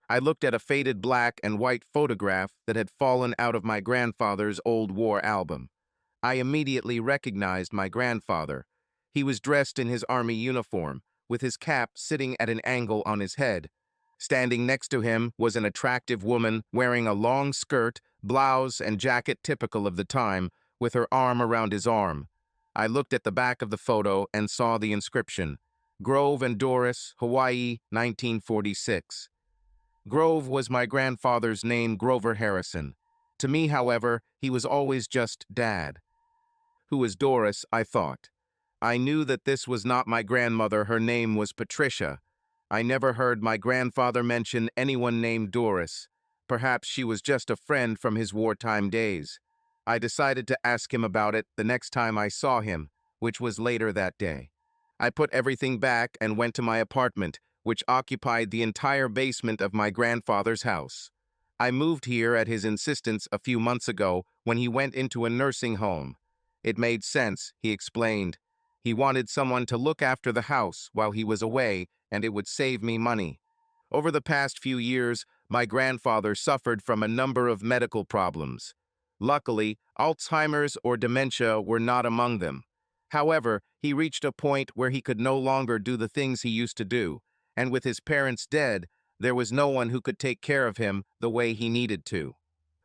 I looked at a faded black and white photograph that had fallen out of my grandfather's old war album. I immediately recognized my grandfather. He was dressed in his army uniform, with his cap sitting at an angle on his head. Standing next to him was an attractive woman wearing a long skirt, blouse, and jacket typical of the time, with her arm around his arm. I looked at the back of the photo and saw the inscription, Grove and Doris, Hawaii, 1946. Grove was my grandfather's name, Grover Harrison. To me, however, he was always just Dad. Who is Doris, I thought. I knew that this was not my grandmother, her name was Patricia. I never heard my grandfather mention anyone named Doris. Perhaps she was just a friend from his wartime days. I decided to ask him about it the next time I saw him, which was later that day. I put everything back and went to my apartment, which occupied the entire basement of my grandfather's house. I moved here at his insistence a few months ago when he went into a nursing home. It made sense, he explained. He wanted someone to look after the house while he was away, and it would save me money. Over the past few years, my grandfather suffered from a number of medical problems. Luckily, Alzheimer's or dementia were not among them. However, he reached a point where he could no longer do the things he used to do, and with his parents dead, there was no one who could take care of him the way he needed to.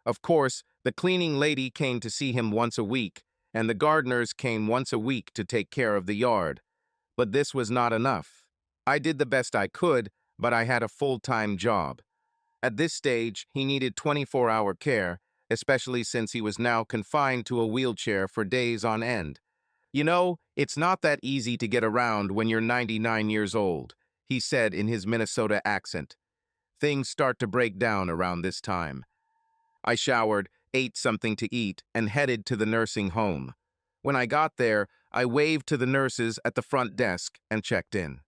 Of course, the cleaning lady came to see him once a week, and the gardeners came once a week to take care of the yard. But this was not enough. I did the best I could, but I had a full-time job. At this stage, he needed 24-hour care, especially since he was now confined to a wheelchair for days on end. You know, it's not that easy to get around when you're 99 years old, he said in his Minnesota accent. Things start to break down around this time. I showered, ate something to eat, and headed to the nursing home. When I got there, I waved to the nurses at the front desk and checked in.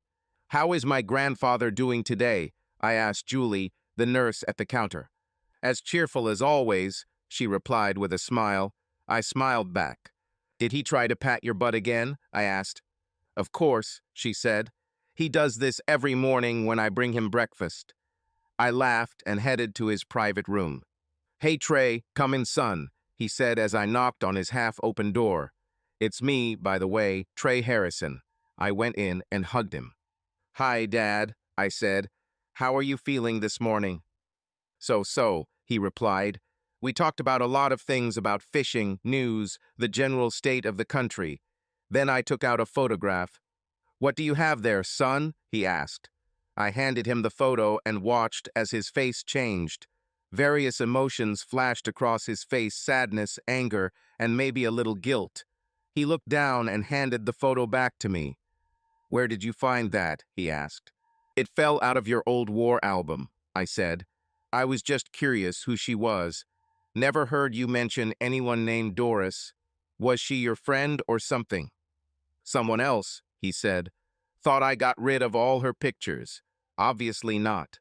"How is my grandfather doing today?" I asked Julie, the nurse at the counter. "As cheerful as always," she replied with a smile. I smiled back. "Did he try to pat your butt again?" I asked. "Of course," she said. "He does this every morning when I bring him breakfast." I laughed and headed to his private room. "Hey, Trey, come in, son," he said as I knocked on his half-open door. "It's me, by the way, Trey Harrison." I went in and hugged him. "Hi, Dad," I said. "How are you feeling this morning?" "So," he replied. "We talked about a lot of things about fishing, news, the general state of the country. Then I took out a photograph. 'What do you have there, son?' he asked. I handed him the photo and watched as his face changed. Various emotions flashed across his face: sadness, anger, and maybe a little guilt. He looked down and handed the photo back to me. "Where did you find that?" he asked. "It fell out of your old war album," I said. "I was just curious who she was. Never heard you mention anyone named Doris. Was she your friend or something?" "Someone else," he said. "Thought I got rid of all her pictures. Obviously not."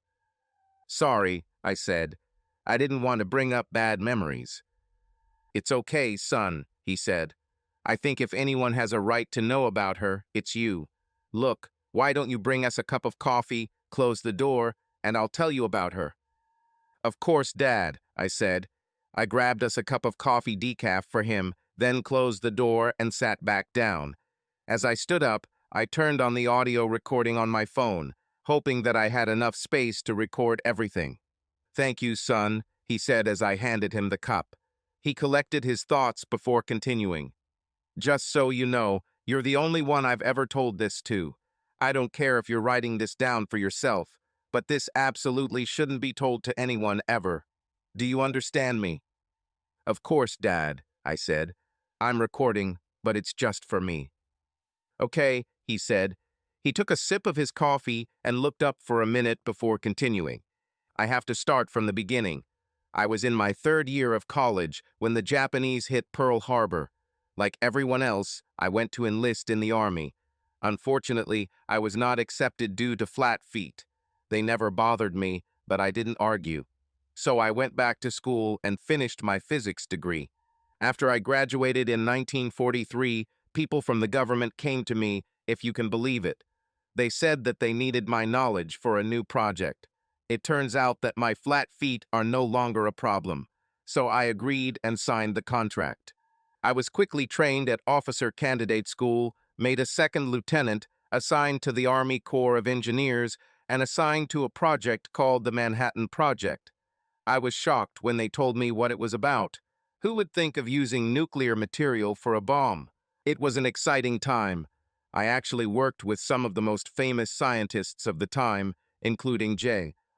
"Sorry," I said. "I didn't want to bring up bad memories." "It's okay, son," he said. "I think if anyone has a right to know about her, it's you. Look, why don't you bring us a cup of coffee, close the door, and I'll tell you about her." "Of course, Dad," I said. I grabbed us a cup of coffee decaf for him, then closed the door and sat back down. As I stood up, I turned on the audio recording on my phone, hoping that I had enough space to record everything. "Thank you, son," he said as I handed him the cup. He collected his thoughts before continuing. "Just so you know, you're the only one I've ever told this to. I don't care if you're writing this down for yourself, but this absolutely shouldn't be told to anyone ever. Do you understand me?" "Of course, Dad," I said. "I'm recording, but it's just for me." "Okay," he said. He took a sip of his coffee and looked up for a minute before continuing. "I have to start from the beginning. I was in my third year of college when the Japanese hit Pearl Harbor. Like everyone else, I went to enlist in the Army. Unfortunately, I was not accepted due to flat feet. They never bothered me, but I didn't argue. So I went back to school and finished my physics degree. After I graduated in 1943, people from the government came to me, if you can believe it. They said that they needed my knowledge for a new project. It turns out that my flat feet are no longer a problem, so I agreed and signed the contract. I was quickly trained at Officer Candidate School, made a second lieutenant, assigned to the Army Corps of Engineers, and assigned to a project called the Manhattan Project. I was shocked when they told me what it was about. Who would think of using nuclear material for a bomb? It was an exciting time. I actually worked with some of the most famous scientists of the time, including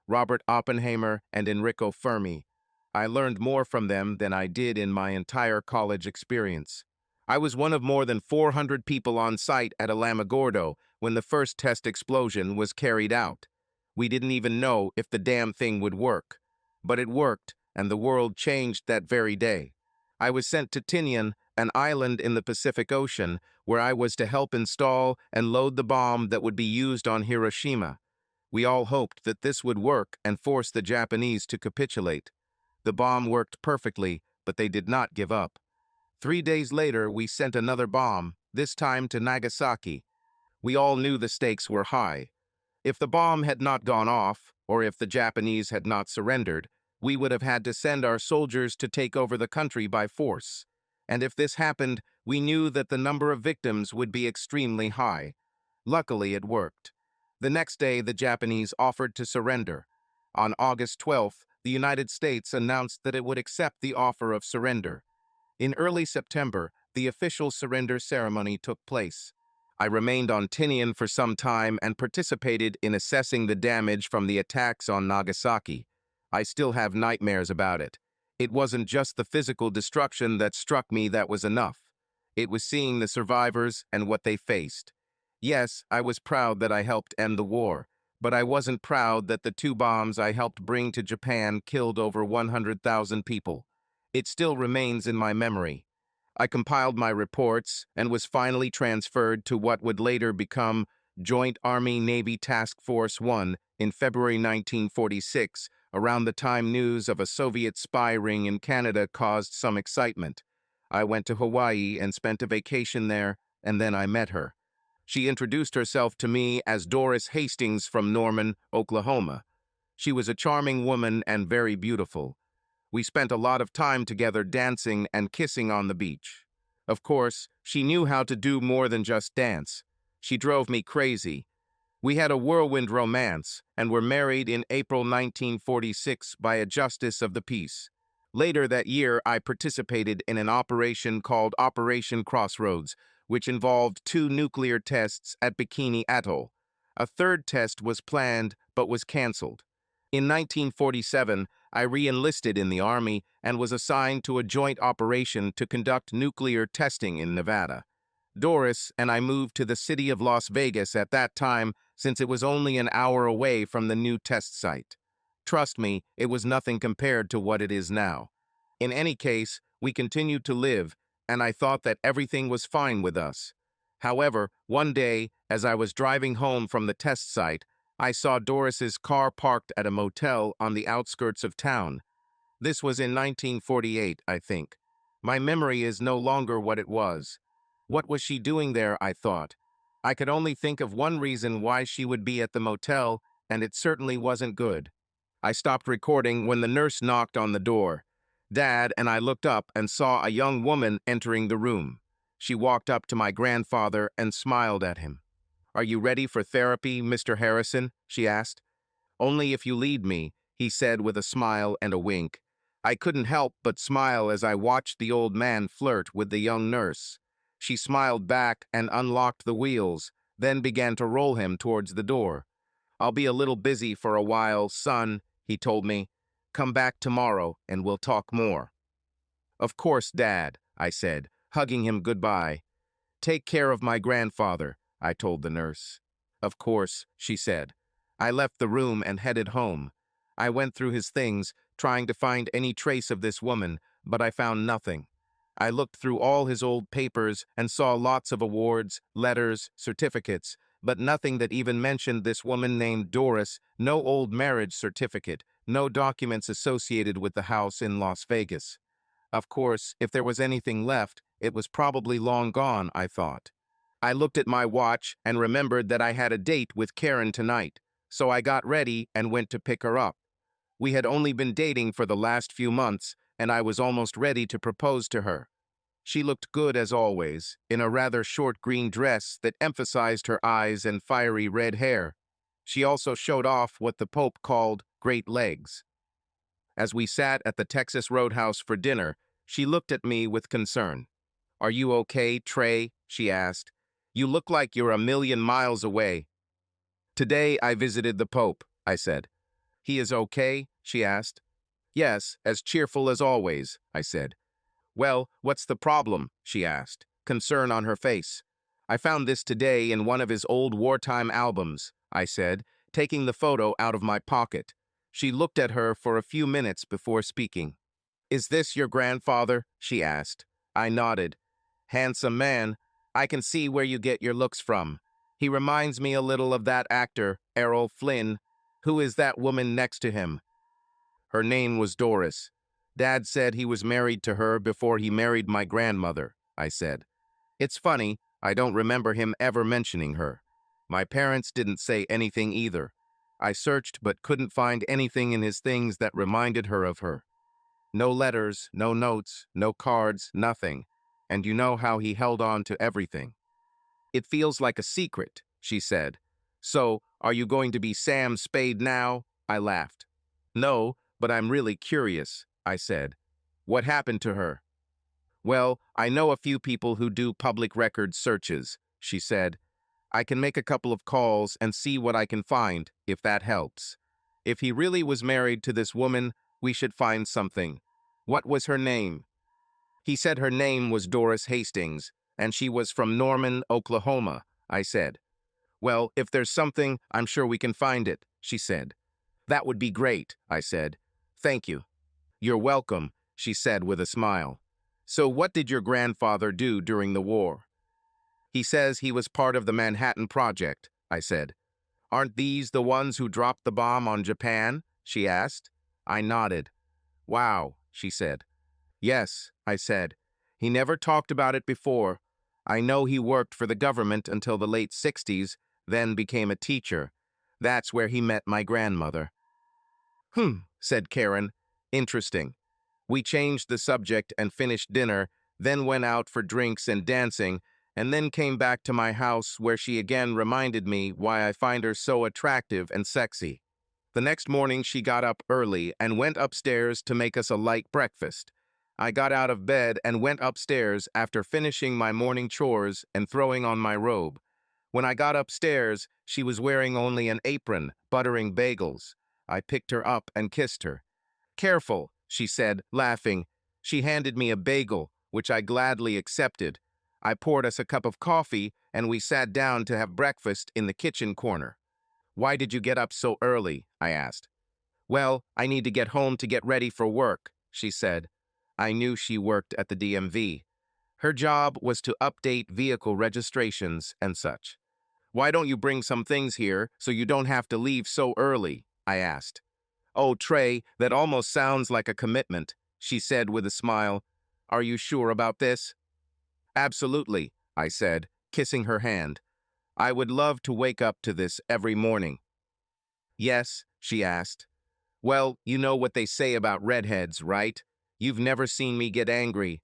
Robert Oppenheimer and Enrico Fermi. I learned more from them than I did in my entire college experience. I was one of more than 400 people on site at Alamogordo when the first test explosion was carried out. We didn't even know if the damn thing would work. But it worked, and the world changed that very day. I was sent to Tinian, an island in the Pacific Ocean, where I was to help install and load the bomb that would be used on Hiroshima. We all hoped that this would work and force the Japanese to capitulate. The bomb worked perfectly, but they did not give up. 3 days later, we sent another bomb, this time to Nagasaki. We all knew the stakes were high. If the bomb had not gone off, or if the Japanese had not surrendered, we would have had to send our soldiers to take over the country by force. And if this happened, we knew that the number of victims would be extremely high. Luckily, it worked. The next day, the Japanese offered to surrender. On August 12th, the United States announced that it would accept the offer of surrender. In early September, the official surrender ceremony took place. I remained on Tinian for some time and participated in assessing the damage from the attacks on Nagasaki. I still have nightmares about it. It wasn't just the physical destruction that struck me that was enough. It was seeing the survivors and what they faced. Yes, I was proud that I helped end the war, but I wasn't proud that the 2 bombs I helped bring to Japan killed over 100,000 people. It still remains in my memory. I compiled my reports and was finally transferred to what would later become Joint Army-Navy Task Force 1 in February 1946, around the time news of a Soviet spy ring in Canada caused some excitement. I went to Hawaii and spent a vacation there, and then I met her. She introduced herself to me as Doris Hastings from Norman, Oklahoma. She was a charming woman and very beautiful. We spent a lot of time together dancing and kissing on the beach. Of course, she knew how to do more than just dance. She drove me crazy. We had a whirlwind romance and were married in April 1946 by a justice of the peace. Later that year, I participated in an operation called Operation Crossroads, which involved 2 nuclear tests at Bikini Atoll. A third test was planned but was canceled. In 1947, I re-enlisted in the Army and was assigned to a joint operation to conduct nuclear testing in Nevada. Doris and I moved to the city of Las Vegas at that time since it was only an hour away from the new test site. Trust me, it was nothing compared to what it is now. In any case, we continued to live, and I thought that everything was fine with us. However, one day, as I was driving home from the test site, I saw Doris's car parked at a motel on the outskirts of town. This was in 1948, I think. My memory is no longer what it was. What was she doing there, I thought. I could only think of one reason why she would be at the motel, and it certainly wasn't good. I stopped recording when the nurse knocked on the door. Dad and I looked up and saw a young woman entering the room. She walked up to my grandfather and smiled at him. "Are you ready for therapy, Mr. Harrison?" she asked. "Only if you lead me," he said with a smile and a wink. I couldn't help but smile as I watched the old man flirt with the young nurse. She smiled back and unlocked the wheels, then began to roll him towards the door. "I'll be a little busy for a while, son," he told me. "Come back tomorrow and we'll talk more." "Of course, Dad," I said, hugging him goodbye. "Take care of my grandfather," I told the nurse. "Of course," she said. I left the room and headed home. I went through his things, trying to find any trace of this woman, but I found nothing. I looked through all his old papers and saw lots of awards, letters, certificates, but nothing that even mentioned this woman named Doris, no old marriage certificate, no documents associated with the house in Las Vegas. Of course, if there was anything left, it was probably long gone, I thought. I looked at my watch and remembered that I had a date with Karen tonight, so I got ready and went to pick her up. We had only been dating for the last few months, and I was almost ready to propose to her. She looked good as always, in a rather short green dress that emphasized her eyes and fiery red hair. She also showed off what the Pope called great legs. As we sat at the Texas Roadhouse for dinner, she looked at me with concern. "Are you okay, Trey?" she asked. "You look like you're a million miles away." "Today I visited the Pope," I said. "He is okay?" she asked. "Yes, as cheerful as always," I said. "Well, what's the problem?" she asked, concern on her face. "I found this today in one of his old wartime albums," I said, taking the photo out of my pocket. She looked at her for a few minutes before speaking. "Is this your grandfather?" she asked. I nodded. "Handsome man. I can see where you get your looks from. He reminds me a little of that actor, Errol Flynn. Who is that woman next to him?" Her name was Doris. "Dad said he was married to her before he married my grandmother," I said. "It's funny, I don't remember him ever mentioning her. My parents didn't say anything either. I searched but couldn't find anything in his things that reminded her of her. No letters, no notes, no cards, nothing. And you know how he held on to everything." "It feels like a secret," she said. "So, are you going to be Sam Spade now?" I laughed. "No, but I'm really curious," I said. "What happened to her?" "Well, I know a few people who do public record searches," she said. "I can make a couple of calls and see what I can find, if that helps. If he really was married to this woman, we should find something. What was her name?" "He said her name was Doris Hastings, and she was from Norman, Oklahoma," I said. "Well, if there's something, I'm sure we can find it," she said. "That would be great," I said. "Thank you." "You're welcome," she said with a smile. "So what did your grandfather do during the war?" "He says he was part of the Manhattan Project," I said. "Aren't these the ones who dropped the bomb on Japan?" she asked. I nodded. "Wow," she said. "Yes," I said. "He never talked about it before. I know he worked for the government until the late 60s, then became a teacher. That's where he met my grandmother." Said Karen. "Interesting." We changed the subject and finished dinner, then went out for drinks and dancing, and then came back to my house where she again reminded me why I find her so attractive and sexy. The next morning she got up early and went upstairs to make us a light breakfast. I got out of bed and went upstairs after finishing my morning chores and throwing on my robe. When I got upstairs, she was wearing only an apron, buttering bagels. I picked her up and kissed her. "Careful," she said, laughing. She handed me a bagel, which I gladly accepted. I poured us a cup of coffee, and we sat down to have breakfast in the kitchen corner. "Why did you get up so early?" I asked. "Well, I need to get home to get ready for work," she said. I knew she worked at the DMV. Her job was to update vehicle registrations and such. "Why don't you bring some things here so you don't have to leave so early?" I asked. "Oh, Trey, that almost sounds like a commitment," she said with a smile. "Are you sure about this?" "Absolutely," I said, kissing her hand. "I would love to wake up to this every morning." "Yes?" she asked. "Well, you know what they say about redheads, right? You've never seen me get angry."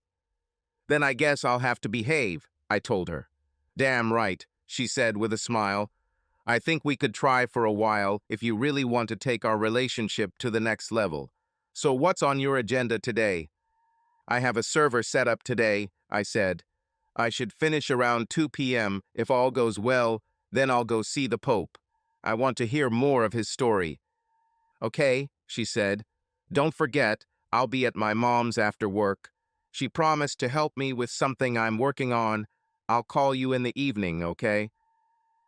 "Then I guess I'll have to behave," I told her. "Damn right," she said with a smile. "I think we could try for a while if you really want to take our relationship to the next level. So what's on your agenda today?" "I have a server set up today," I said. "I should finish around 2 p.m. If all goes well, then I'll go see the Pope. I want to hear more of his story." "Okay," she said. "Don't forget, I'll be at my mom's after work. She promised to help me with something I'm working on. I'll call you in the evening, okay?"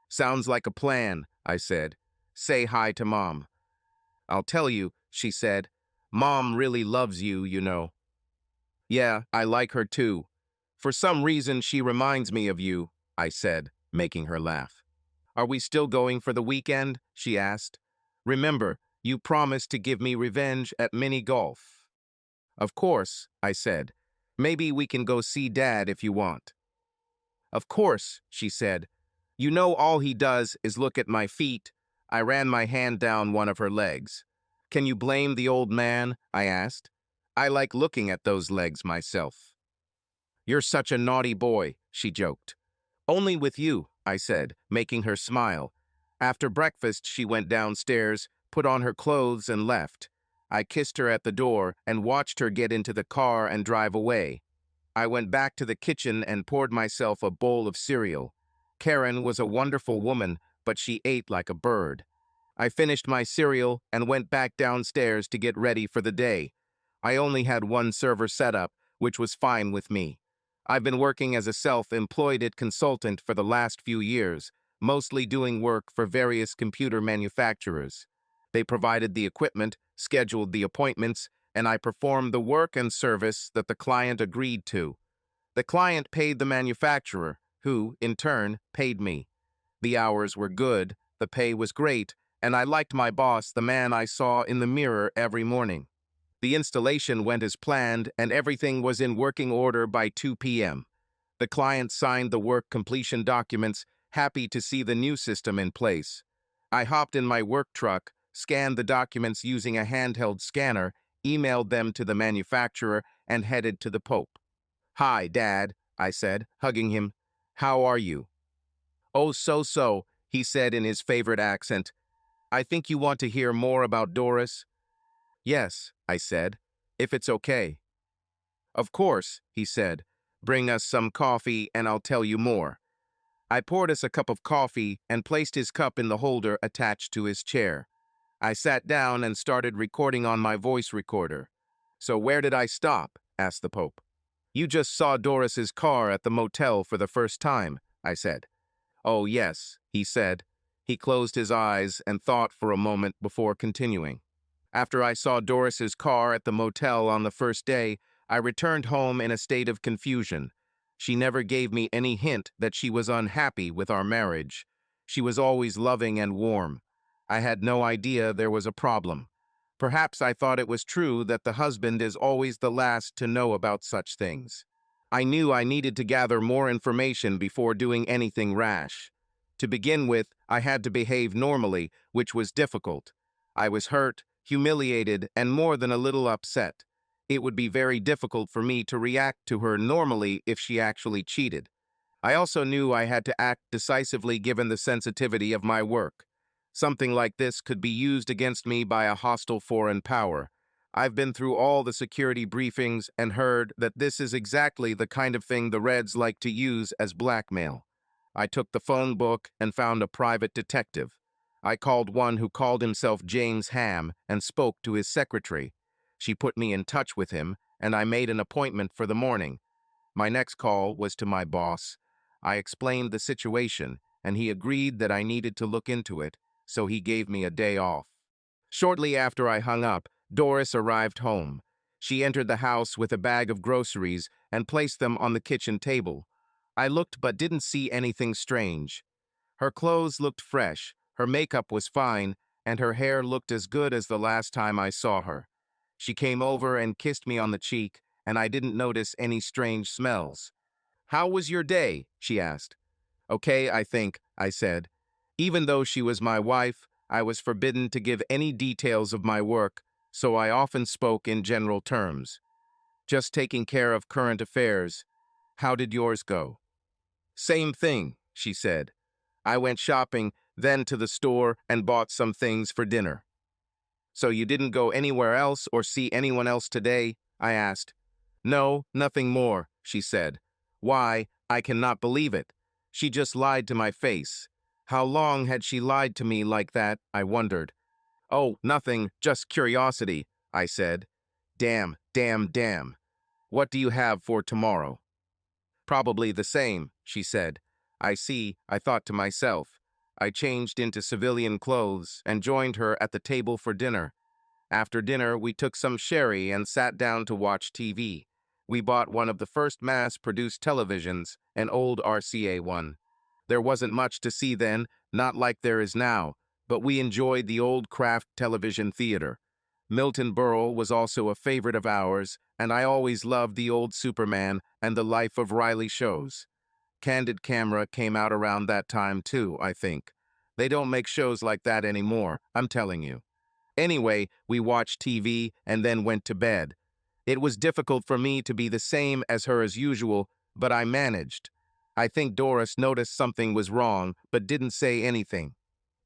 "Sounds like a plan," I said. "Say hi to Mom." "I'll tell you," she said. "Mom really loves you, you know." "Yeah, I like her too. For some reason, she reminds me of you," I said, making her laugh. "Are we still going for the weekend?" she asked. "Remember, you promised to give me revenge at mini golf." "Of course," I said. "Maybe we can go see Dad if you want." "Of course," she said. "You know all he does is look at my feet. I ran my hand down one of her legs. "Can you blame the old man?" I asked. "I like looking at those legs myself." "You're such a naughty boy," she joked. "Only with you," I said, making her smile. After breakfast, she went downstairs, put on her clothes, and left. I kissed her at the door and watched her get into the car and drive away. I went back to the kitchen and poured myself a bowl of cereal. Karen was a wonderful woman, but she ate like a bird. I finished my cereal and went back downstairs to get ready for the day. I only had one server set up, which was fine with me. I've been working as a self-employed consultant for the last few years, mostly doing work for various computer manufacturers. They provided the equipment, scheduled the appointments, and I performed the work and service that the client agreed to. The client paid the manufacturer, who, in turn, paid me. The hours were good, the pay was great, and I liked my boss, the man I saw in the mirror every morning. The installation went as planned, and everything was in working order by 2 p.m. The client signed the work completion documents, happy to see the new system in place. I hopped in my work truck, scanned the documents using a handheld scanner, emailed them to the manufacturer, and headed to the Pope. "Hi, Dad," I said, hugging him. "How are you?" "Oh, so," he said in his favorite accent. "I think you want to hear more about Doris?" "Yes," I said, "if it's okay." "Of course," he said. "Bring us some coffee and I'll tell you more." I poured us a cup of coffee and placed his cup in the holder attached to his chair. I sat down and started recording on my voice recorder. "So where did I stop?" asked the Pope. "You just saw Doris's car at the motel for the first time," I said. "Oh, yes," he said. He closed his eyes and thought for a moment before continuing. "After I saw Doris's car at the motel on the first day, I returned home in a state of confusion. She never gave me any hint that she was unhappy with our marriage. She was always loving and warm. I had no idea there was a problem. Perhaps I thought it was true that the husband is always the last to know about such things. I knew I needed to gather more information before doing anything rash. To begin with, I had to behave normally, which was difficult. I was hurt, humiliated, and more than a little upset. It would be very difficult for me to react to her normally if she actually cheated. I also knew I had to act decisively given the sensitivity of my work. Something like this could be used against me by a hostile foreign power. I've been through all the security briefings and heard that this is exactly the kind of thing the Reds like to use as blackmail. I took the phone book and found a private detective. I called one who called himself James Ham and spoke to his secretary. She put me in touch with him, and I made an appointment for the morning. My next call was to my boss. I explained the situation, and he agreed that I needed to look into it, so he gave me a day off. Shortly after I hung up, Doris arrived home. She entered the house with a bag of groceries and placed them on the kitchen table. I looked but didn't see anything strange. Her clothes looked fresh, her makeup was fine, and her hair looked as good as the last time I saw her. She came over and kissed me on the cheek, and I didn't notice any strange smells. "How was your day?" she asked. "Okay, I think," I said. Even though she was my wife, I was forbidden to give any details of my work, so I often spoke in general terms. "Just taking care of current affairs. How did yours go?" "Same thing," she said. "I went shopping, then to the store and bought some things for dinner." "So you didn't go anywhere else or see anyone else today?" I asked. "No, nothing more," she said. "Why, I cannot believe it. She just lied to my face." How long had she lied to me like that, I wondered. "Oh, nothing, just curiosity," I said. Damn, damn, damn. "What do you have for tomorrow?" "Probably the same," she said. "I see," I thought to myself. I changed into civilian clothes and joined her at the table for dinner. After dinner, we took some sherry and sat down to watch TV. We bought one of the first mass-produced televisions, an old RCA one. There wasn't much to see then, not like there is now, but we enjoyed the old craft television theater. Milton Berle was also a favorite of ours, and I always loved the old Superman and the Life of Riley shows. Candid Camera came out around that time too, I think. They don't make shows like that anymore, I'm telling you. Anyway, we watched TV and then went to bed. It was difficult for me to be the same as her as usual, but I managed. I think Doris noticed something was wrong, but didn't say anything.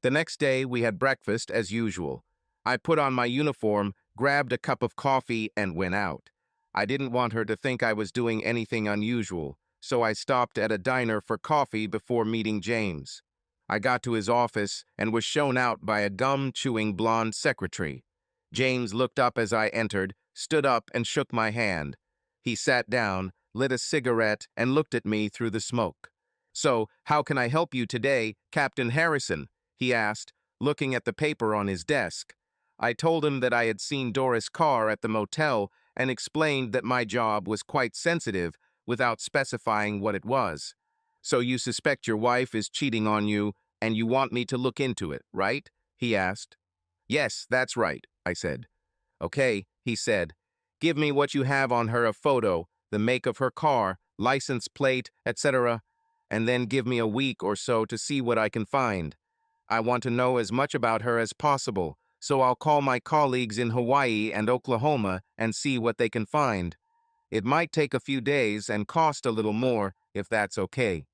The next day, we had breakfast as usual. I put on my uniform, grabbed a cup of coffee, and went out. I didn't want her to think I was doing anything unusual, so I stopped at a diner for coffee before meeting James. I got to his office and was shown out by a gum-chewing blonde secretary. James looked up as I entered, stood up, and shook my hand. He sat down, lit a cigarette, and looked at me through the smoke. "So, how can I help you today, Captain Harrison?" he asked, looking at the paper on his desk. I told him that I had seen Doris' car at the motel and explained that my job was quite sensitive without specifying what it was. "So you suspect your wife is cheating on you and you want me to look into it, right?" he asked. "Yes, that's right," I said. "Okay," he said. "Give me what you have on her, a photo, the make of her car, license plate, etc., and then give me a week or so to see what I can find. I want to know as much about her as possible, so I'll call my colleagues in Hawaii and Oklahoma and see what they can find. It might take a few days and cost a little more, if that's okay."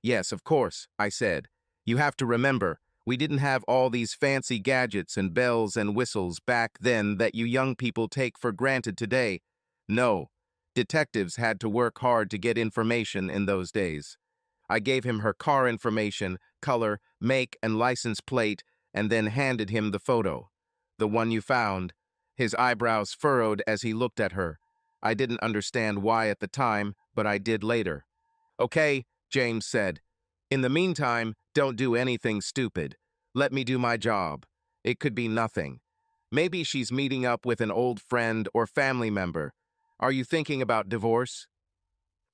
"Yes, of course," I said. "You have to remember, we didn't have all these fancy gadgets and bells and whistles back then that you young people take for granted today. No, detectives had to work hard to get information in those days." I gave him her car information, color, make, and license plate, and then handed him the photo. "The one you found." His eyebrows furrowed as he looked at her. I didn't understand why at the time, but I did later. "Okay," James said. "In the meantime, don't do anything stupid. Let me do my job. It could be nothing. Maybe she's meeting up with an old friend or family member. Are you thinking about divorce?"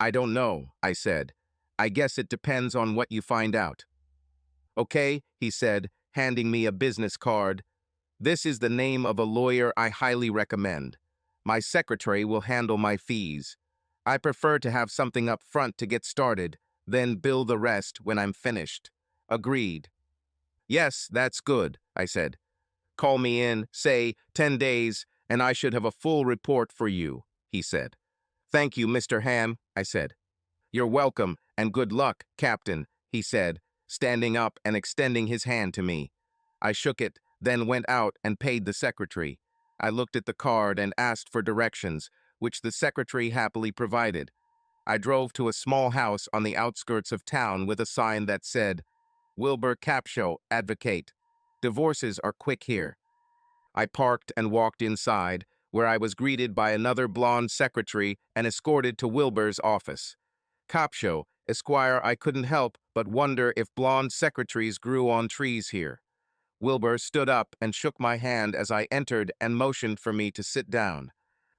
"I don't know," I said. "I guess it depends on what you find out." "Okay," he said, handing me a business card. "This is the name of a lawyer I highly recommend. My secretary will handle my fees. I prefer to have something up front to get started, then bill the rest when I'm finished." "Agreed." "Yes, that's good," I said. "Call me in, say, 10 days, and I should have a full report for you," he said. "Thank you, Mr. Ham," I said. "You're welcome, and good luck, Captain," he said, standing up and extending his hand to me. I shook it, then went out and paid the secretary. I looked at the card and asked for directions, which the secretary happily provided. I drove to a small house on the outskirts of town with a sign that said, "Wilbur Capshaw, Advocate. Divorces are quick here." I parked and walked inside, where I was greeted by another blonde secretary and escorted to Wilbur's office. "Capshaw, Esquire, I couldn't help but wonder if blonde secretaries grew on trees here." Wilbur stood up and shook my hand as I entered and motioned for me to sit down.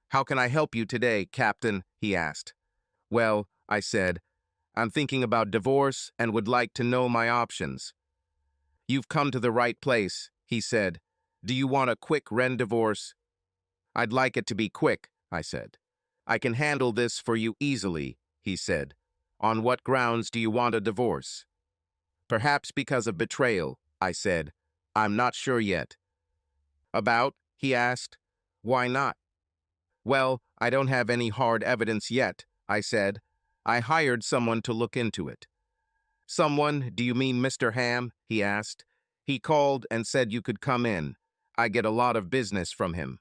"How can I help you today, Captain?" he asked. "Well," I said, "I'm thinking about divorce and would like to know my options." "You've come to the right place," he said. "Do you want a quick divorce?" "I'd like it to be quick," I said. "I can handle this for you easily," he said. "On what grounds do you want a divorce?" "Perhaps because of betrayal," I said. "I'm not sure yet." "About?" he asked. "Why not?" "Well, I don't have any hard evidence yet," I said. "I hired someone to look into it." "Someone? Do you mean Mr. Ham?" he asked. "He called and said you could come in. I get a lot of business from him."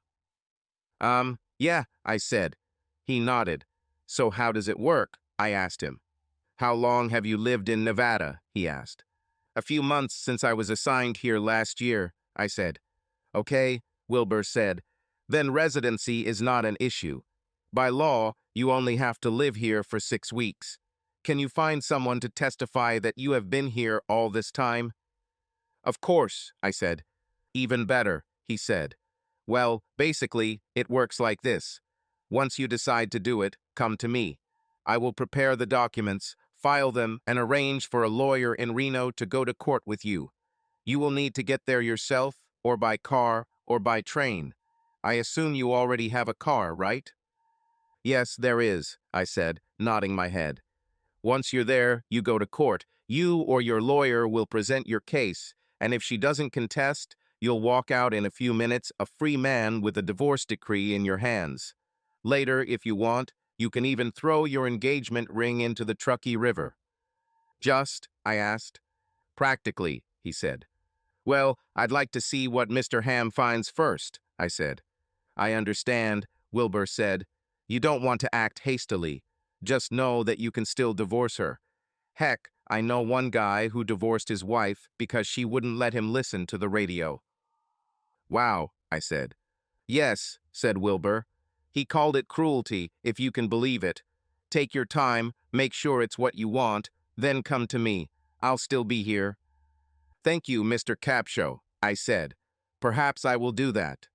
Yeah," I said. He nodded. "So how does it work?" I asked him. "How long have you lived in Nevada?" he asked. "A few months since I was assigned here last year," I said. "Okay," Wilbur said. "Then residency is not an issue. By law, you only have to live here for 6 weeks. Can you find someone to testify that you have been here all this time?" "Of course," I said. "Even better," he said. "Well, basically, it works like this. Once you decide to do it, come to me. I will prepare the documents, file them, and arrange for a lawyer in Reno to go to court with you. You will need to get there yourself, or by car, or by train. I assume you already have a car, right?" "Yes, there is," I said, nodding my head. Once you're there, you go to court. You or your lawyer will present your case, and if she doesn't contest, you'll walk out in a few minutes a free man with a divorce decree in your hands. Later, if you want, you can even throw your engagement ring into the Truckee River. Just, I asked. Practically, he said. Well, I'd like to see what Mr. Ham finds first, I said. I understand, Wilbur said. You don't want to act hastily. Just know that you can still divorce her. Heck, I know one guy who divorced his wife because she wouldn't let him listen to the radio. Wow, I said. Yes, said Wilbur. He called it cruelty, if you can believe it. Take your time, make sure it's what you want, then come to me. I'll still be here. Thank you, Mr. Capshaw, I said. Perhaps I will do that.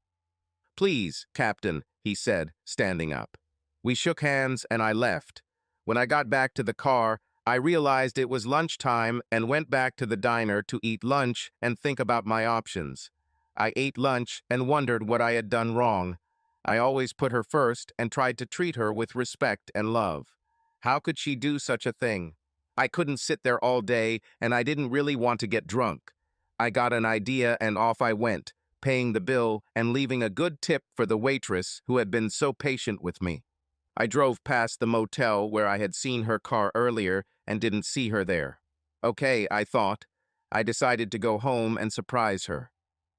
Please, Captain, he said, standing up. We shook hands and I left. When I got back to the car, I realized it was lunchtime and went back to the diner to eat lunch and think about my options. I ate lunch and wondered what I had done wrong. I always put her first and tried to treat her with respect and love. How could she do such a thing? I couldn't sit there all day, and I didn't really want to get drunk. I got an idea and off I went, paying the bill and leaving a good tip for the waitress who had been so patient with me. I drove past the motel where I had seen her car earlier and didn't see her there. Okay, I thought. I decided to go home and surprise her.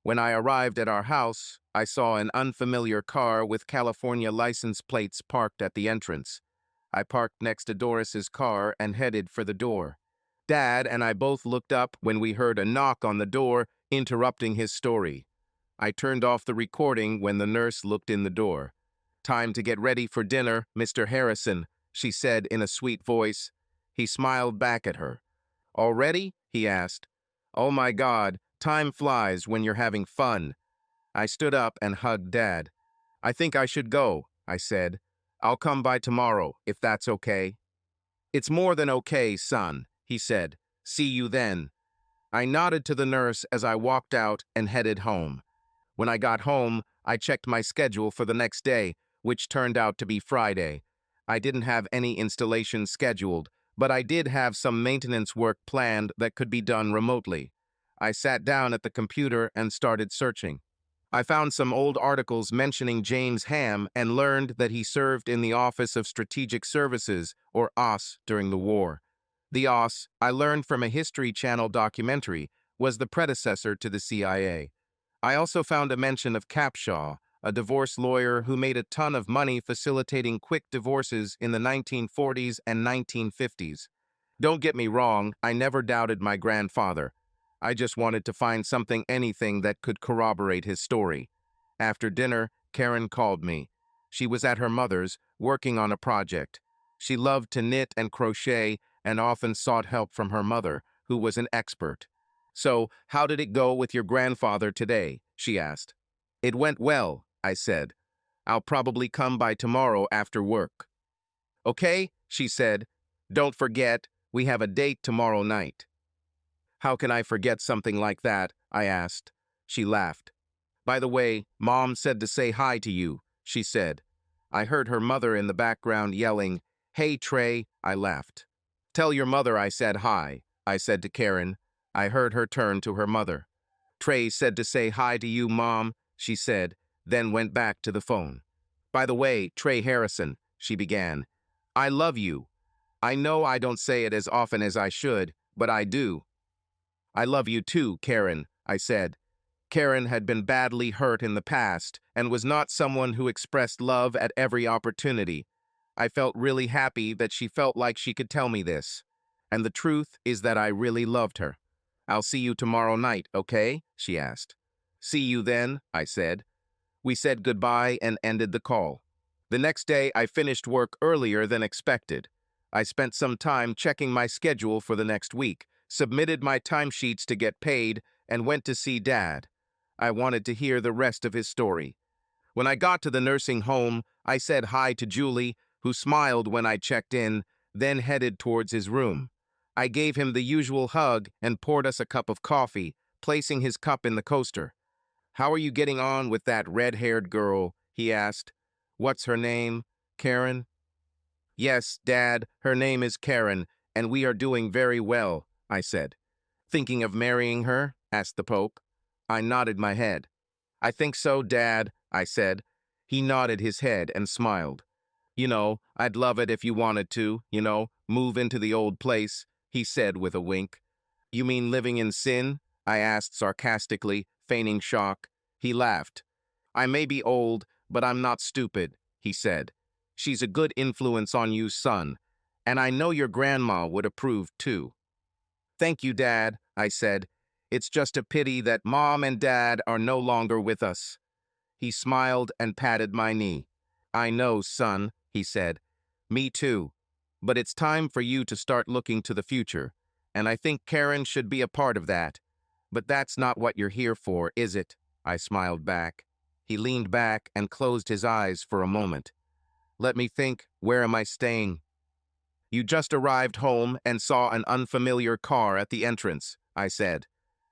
When I arrived at our house, I saw an unfamiliar car with California license plates parked at the entrance. I parked next to Doris's car and headed for the door. Dad and I both looked up when we heard a knock on the door, interrupting his story. I turned off the recording when the nurse looked in the door. Time to get ready for dinner, Mr. Harrison, she said in a sweet voice. He smiled back at her. Already? He asked. Oh my God, time flies when you're having fun. I stood up and hugged Dad. I think I should go, I said. I'll come by tomorrow, if that's okay. It's more than okay, son, he said. See you then. I nodded to the nurse as I walked out and headed home. When I got home, I checked my schedule for the next day, which turned out to be Friday. I didn't have any installation scheduled, but I did have some maintenance work planned that could be done remotely. I sat down at the computer and started searching. I found some old articles mentioning James Ham and learned that he served in the Office of Strategic Services, or OSS, during the war. The OSS, I learned from a History Channel documentary, was the predecessor to the CIA. I also found a mention of Capshaw, a divorce lawyer who made a ton of money facilitating quick divorces in the 1940s and 1950s. Don't get me wrong, I never doubted my grandfather. I just wanted to find anything that could corroborate his story. After dinner, Karen called me. She was at her mother's, working on a project. She loved to knit and crochet and often sought help from her mother, who was an expert. So, how did it go with your grandfather today? She asked. It went well, I said. I'll probably come by tomorrow after work. Okay, she said. Don't forget, we have a date tomorrow night. How can I forget something like that? I asked. She laughed. By the way, Mom said to say hi to you, she said. I heard her mother in the background yelling, Hey, Trey, I laughed. Tell your mother I said hi, I said to Karen. I heard her turn to her mother. Trey said to say hi to you, Mom, she said, then went back to the phone. By the way, Trey Harrison, she began. I love you. I know I don't say it as often as I should, but I do. I love you too, Karen, I said. Karen had been badly hurt in the past and was not someone who expressed love at every opportunity. I felt really happy that she felt like she could tell me this. And the truth is that I really loved her. I'll see you tomorrow night, okay? She asked. See you then, I said. We said goodbye and ended the call. The next day, I finished work earlier than expected. I spent some time checking my schedule for the next week, submitted my timesheets to get paid, and went to see Dad. I wanted to hear the rest of his story. When I got to the nursing home, I said hi to Julie, who smiled when I checked in, then headed towards his room. I gave him the usual hug and poured us a cup of coffee, placing his cup in the coaster. How are you getting on with that red-haired girl? He asked. What's her name? Karen? Yes, Dad, her name is Karen, and we are doing very well, I said. Thinking of marrying her? Asked the Pope. I nodded my head. I think so, Dad, I said. He nodded his head and smiled. I'd love it if you wanted to, move into the old place, he said with a wink. You mean living in sin? I asked sarcastically, feigning shock. He laughed. I may be old, but I'm not stupid, he said. She's a good influence on you, son, and I know your grandma would approve too. Thank you, Dad, I said. It's just a pity that Mom and Dad are no longer with us. He smiled and patted my knee. I know, son, he said. Me too. But it's time for you to start looking to the future, and I think Karen should be a part of that. But that's not what you're here for, is it? I smiled back. He leaned back and closed his eyes for a moment. Let me think, where am I staying? You just arrived home and saw an unfamiliar car at the entrance, I said.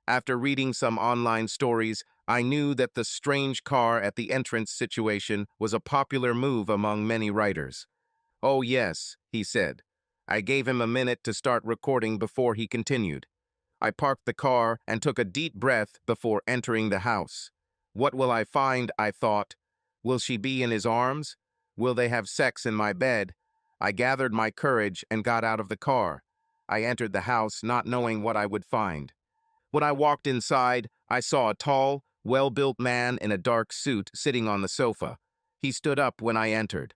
After reading some online stories, I knew that the strange car at the entrance situation was a popular move among many writers. Oh yes, he said. I gave him a minute to start recording before he continued. I parked the car and took a deep breath before entering the house. What will I find, I thought. Will she be in his arms? Will they have sex in my bed? I gathered my courage and got out of the car. I entered the house not knowing what I would find. When I walked inside, I saw a tall, well-built man in a dark suit sitting on the sofa. He stood up when I entered.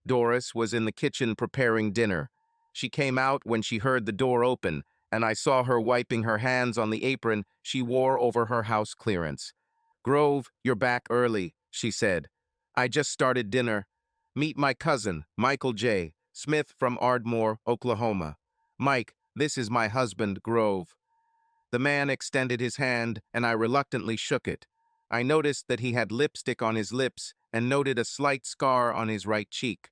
Doris was in the kitchen preparing dinner. She came out when she heard the door open, and I saw her wiping her hands on the apron she wore over her house clearance. Grove, you're back early, she said. I just started dinner. Meet my cousin, Michael J. Smith from Ardmore, Oklahoma. Mike, this is my husband, Grove. The man extended his hand, and I reluctantly shook it. I noticed that he had lipstick on his lips and noted a slight scar on his right cheek.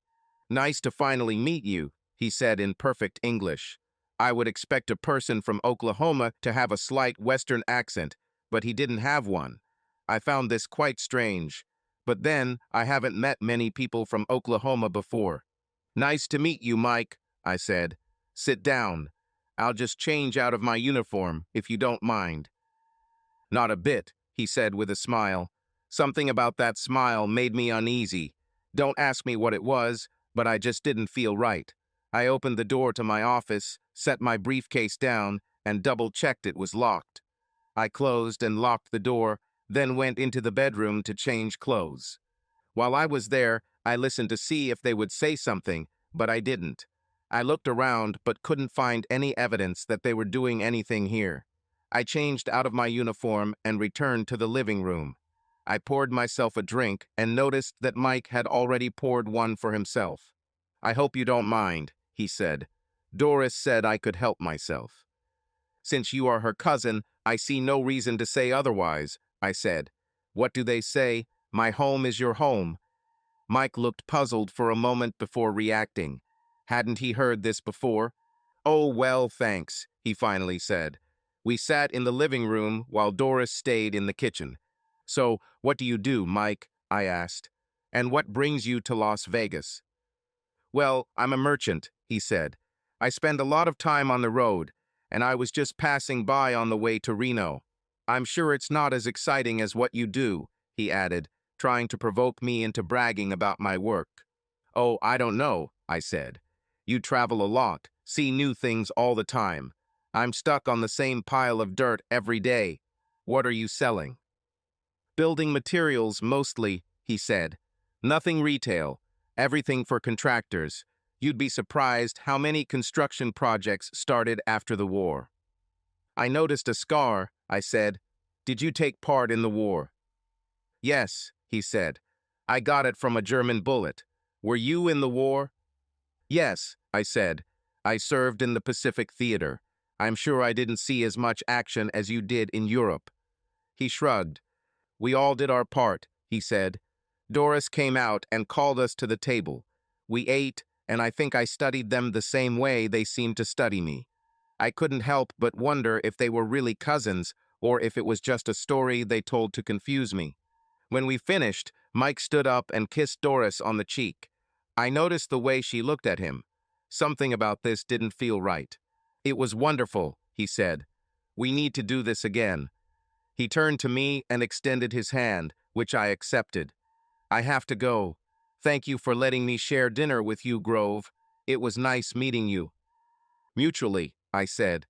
Nice to finally meet you, he said in perfect English. I would expect a person from Oklahoma to have a slight Western accent, but he didn't have one. I found this quite strange. But then, I haven't met many people from Oklahoma before. Nice to meet you, Mike, I said. Sit down. I'll just change out of my uniform, if you don't mind. Not a bit, he said with a smile. Something about that smile made me uneasy. Don't ask me what it was, but I just didn't feel right. I opened the door to my office, set my briefcase down, and double-checked it was locked. I closed and locked the door, then went into the bedroom to change clothes. While I was there, I listened to see if they would say something, but I didn't. I looked around but couldn't find any evidence that they were doing anything here. I changed out of my uniform and returned to the living room. I poured myself a drink and noticed that Mike had already poured one for himself. I hope you don't mind, he said. Doris said I could help myself. Since you are her cousin, I see no reason to say otherwise, I said. What do they say? My home is your home. Mike looked puzzled for a moment before reacting. Hadn't he heard this before? Oh, well, thanks, he finally said. We sat in the living room while Doris stayed in the kitchen. So, what do you do, Mike? I asked. And what brings you to Las Vegas? Well, I'm a merchant, he said. I spend a lot of time on the road, and I was just passing by on the way to Reno. I'm sure it's not as exciting as what you do, he added, trying to provoke me into bragging about my work. Oh, I don't know, I said. You travel a lot, see new things all the time. I'm stuck on the same pile of dirt every day. What are you selling? Building materials mostly, he said. Nothing retail, everything for contractors. You'd be surprised how many construction projects started after the war. I noticed a scar, I said. Did you take part in the war? Yes, he said. I got it from a German bullet. Were you in the war? Yes, I said. I served in the Pacific Theater. I'm sure I didn't see as much action as you did in Europe. He shrugged. We all did our part, he said. Doris came out and called us to the table. We ate, and I think I studied them the same way they seemed to study me. I couldn't help but wonder if they were really cousins or if it was just a story they told to confuse me. When we finished, Mike stood up and kissed Doris on the cheek. I noticed the way she looked at him. Something about this didn't feel right. "It was wonderful," he said. "We need to do this again." He turned to me and extended his hand, which I accepted. "I have to go. Thank you for letting me share dinner with you, Grove. It was nice meeting you." "Mutually," I said.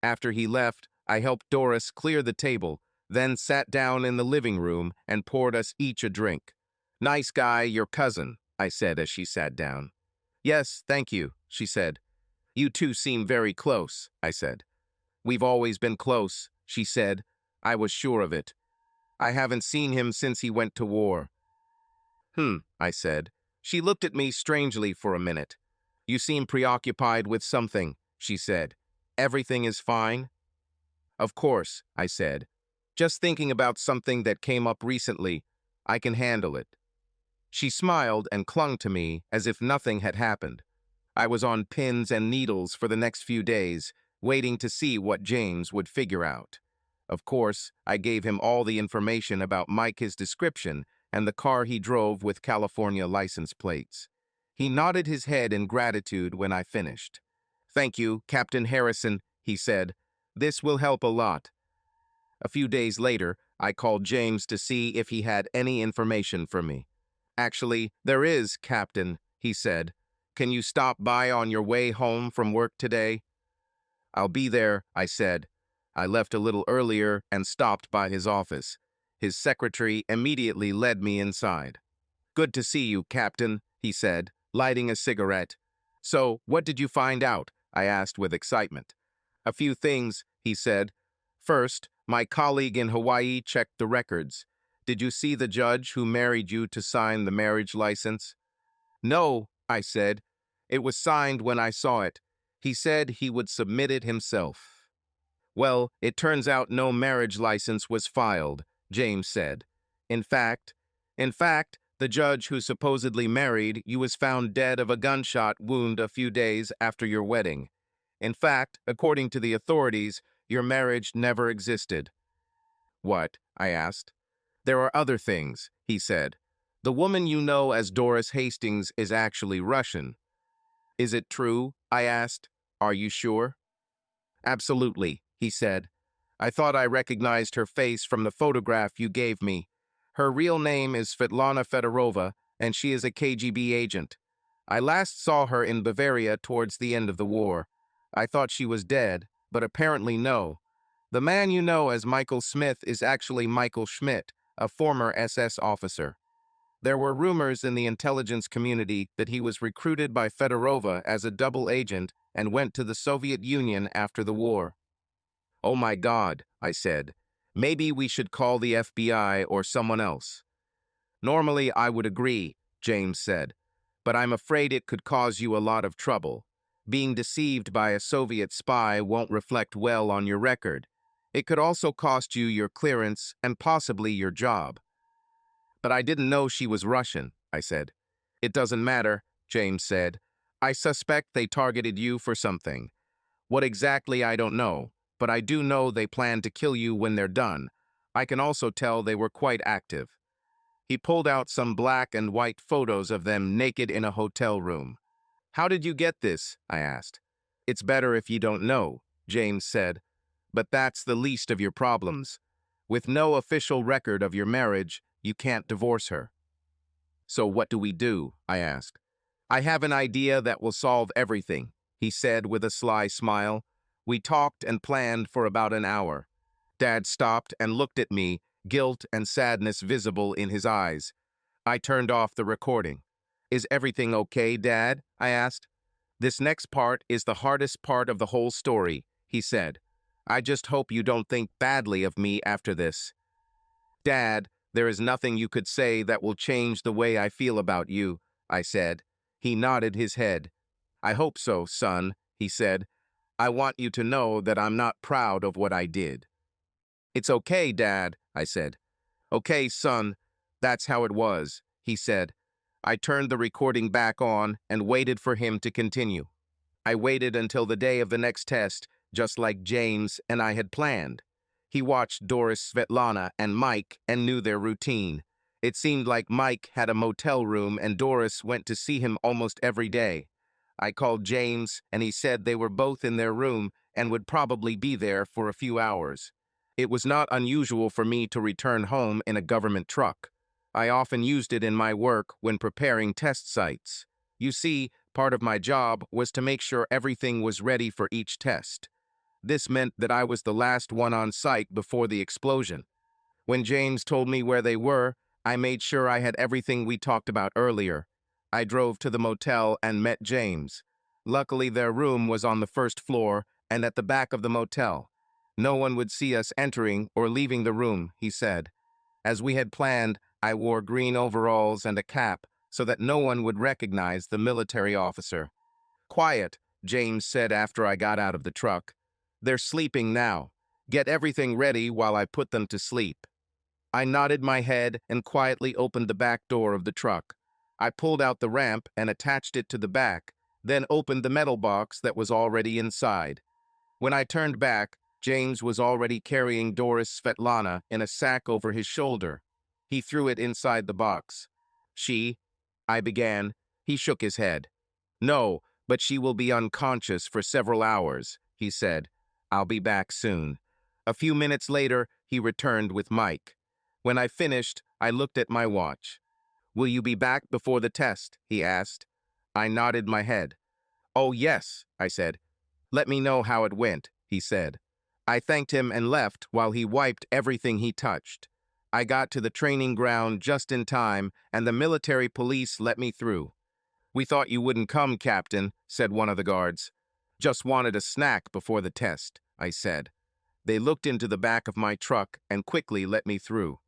After he left, I helped Doris clear the table, then sat down in the living room and poured us each a drink. "Nice guy, your cousin," I said as she sat down. "Yes, thank you," she said. "You two seem very close," I said. "We've always been close," she said. I was sure of it. "I haven't seen him since he went to war." I said. She looked at me strangely for a minute. "You seem preoccupied with something," she said. "Everything is fine?" "Of course," I said. "Just thinking about something that came up recently. I can handle it." She smiled and clung to me as if nothing had happened. I was on pins and needles for the next few days, waiting to see what James would figure out. Of course, I gave him all the information about Mike's description and the car he drove with California license plates. He nodded his head in gratitude when I finished. "Thank you, Captain Harrison," he said. "This will help a lot." A few days later, I called James to see if he had any information for me. "Actually, there is, Captain," he said. "Can you stop by on your way home from work today?" "I'll be there," I said. I left a little earlier and stopped by his office. His secretary immediately led me inside. "Good to see you, Captain," he said, lighting a cigarette. "So, what did you find out?" I asked with excitement. "A few things," he said. "First, my colleague in Hawaii checked the records. Did you see the judge who married you to sign the marriage license?" "No," I said. "It was signed when I saw it. He said he would submit it himself." "Well, it turns out no marriage license was filed," James said. In fact, the judge who supposedly married you was found dead of a gunshot wound a few days after your wedding. In fact, according to the authorities, your marriage never existed." "What?" I asked. "There are other things," he said. "The woman you know as Doris Hastings is actually Russian." "Is it true?" I asked. "Are you sure?" "Absolutely," he said. "I thought I recognized her face from the photograph you gave me. Her real name is Svetlana Fedorova, and she is a KGB agent. I last saw her in Bavaria towards the end of the war. I thought she was dead, but apparently no. The man you know as Michael Smith is actually Michael Schmidt, a former SS officer. There were rumors in the intelligence community that he was recruited by Fedorova as a double agent and went to the Soviet Union after the war." "Oh my God," I said. "Maybe we should call the FBI or someone else." "Normally I would agree," James said, "but I'm afraid it could cause you a lot of trouble. Being deceived by a Soviet spy won't reflect well on your record. It could also cost you your clearance and possibly your job." "But I didn't know she was Russian," I said. "It doesn't matter," James said. "I suspect they targeted you for something. What exactly I don't know, but I do know they plan to kill you when they're done. I can also tell they were quite active." He pulled out some black and white photos of them naked in a hotel room. "How did you get this?" I asked. "It's better if you don't know," James said. "But that's the least of your problems. With no official record of your marriage, you can't divorce her." "So what do we do?" I asked. "I have an idea that will solve everything," he said with a sly smile. We talked and planned for about an hour. Dad stopped and looked at me, guilt and sadness visible in his eyes. I turned off the recording. "Is everything okay, Dad?" I asked. "This next part is the hardest part of the whole story," he said. "I just hope you don't think badly of me after this." "Dad, there is nothing you could say that will change the way I feel about you," I said. He nodded his head. "I hope so, son," he said. "I want you to know that I'm not proud of what I did." "It's okay, Dad," I said. "Okay, son, that's how it was," he said. I turned the recording back on and waited for him to continue. I waited until the day of the next test, just like James and I had planned. He watched Doris, Svetlana, and Mike and knew their routine. It seemed like Mike had a motel room and Doris went to see him almost every day. I called James, and he said they were both in their room and would probably be there for a few hours. It was not unusual for me to return home in a government truck. I often used it in my work when preparing test sites. You see, part of my job was to make sure everything was ready for each test. This meant that I was the last one on site before the explosion. When James told me where they were, I made sure I had everything we talked about earlier. I drove to the motel and met James. Luckily, their room was on the first floor and at the back of the motel. No one would see us entering or leaving the room, he said. As we had planned, I wore green overalls and a cap so that no one would recognize the military officer. Quiet, James said after I got out of the truck. They're sleeping now. Get everything ready while I put them to sleep. I nodded my head and quietly opened the back door of the truck. I pulled out the ramp and attached it to the back, then opened the metal box that was already inside. When I turned back, James was already carrying Doris Svetlana in a sack over his shoulder. He threw it inside the box. I began. He shook his head. No, but she will be unconscious for several hours, he said. I'll be back soon. A few minutes later, he returned with Mike. When I finished, I looked at my watch. Will you be back before the test? He asked. I nodded my head. Oh, yes, I said. Let me know how it went, he said. I thanked him and left while he wiped everything he touched. I got to the training ground just in time, and the military police let me through. We thought you wouldn't come, Captain, said one of the guards. Just wanted a snack before the test, I said. They looked into the back of my truck and quickly let me through.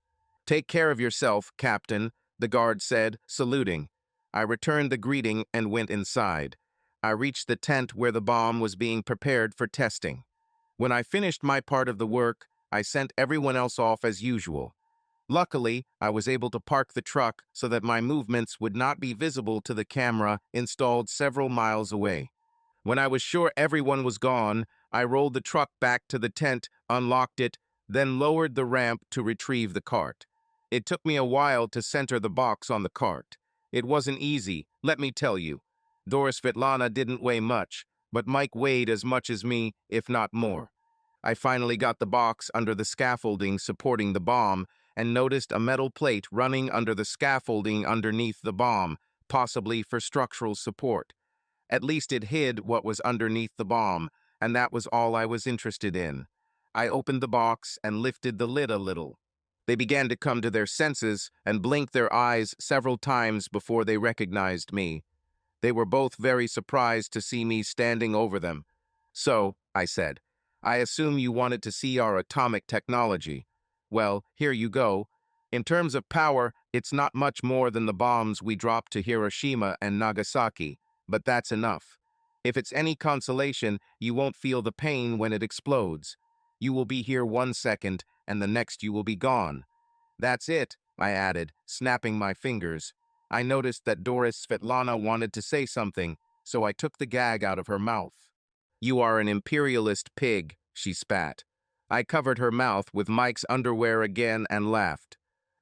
Take care of yourself, Captain, the guard said, saluting. I returned the greeting and went inside. I reached the tent where the bomb was being prepared for testing. When I finished my part of the work, I sent everyone else off as usual. Luckily, I was able to park the truck so that my movements would not be visible to the camera installed several miles away. When I was sure everyone was gone, I rolled the truck back to the tent, unlocked it, then lowered the ramp to retrieve the cart. It took me a while to center the box on the cart. It wasn't easy, let me tell you. Doris Svetlana didn't weigh much, but Mike weighed as much as me, if not more. I finally got the box under the scaffolding supporting the bomb and noticed a metal plate running under the scaffolding underneath the bomb, possibly for structural support. At least it hid what was underneath the bomb, and that was all I was interested in. I opened the box and lifted the lid a little. They began to come to their senses and blinked their eyes several times before they recognized me. They were both very surprised to see me standing over them. So, I said, I assume you wanted to see our atomic technology. Well, here you go. In terms of power, it's not much more than the bombs we dropped to Hiroshima and Nagasaki, but that's enough. If it's any consolation, you won't feel the pain when it explodes. You will be here 1 second, and the next you will be gone. That's it, I added, snapping my fingers. I noticed that Doris Svetlana wanted to say something, so I took the gag out of her mouth. You are an imperialist pig, she spat. I covered her mouth with Mike's underwear again and laughed.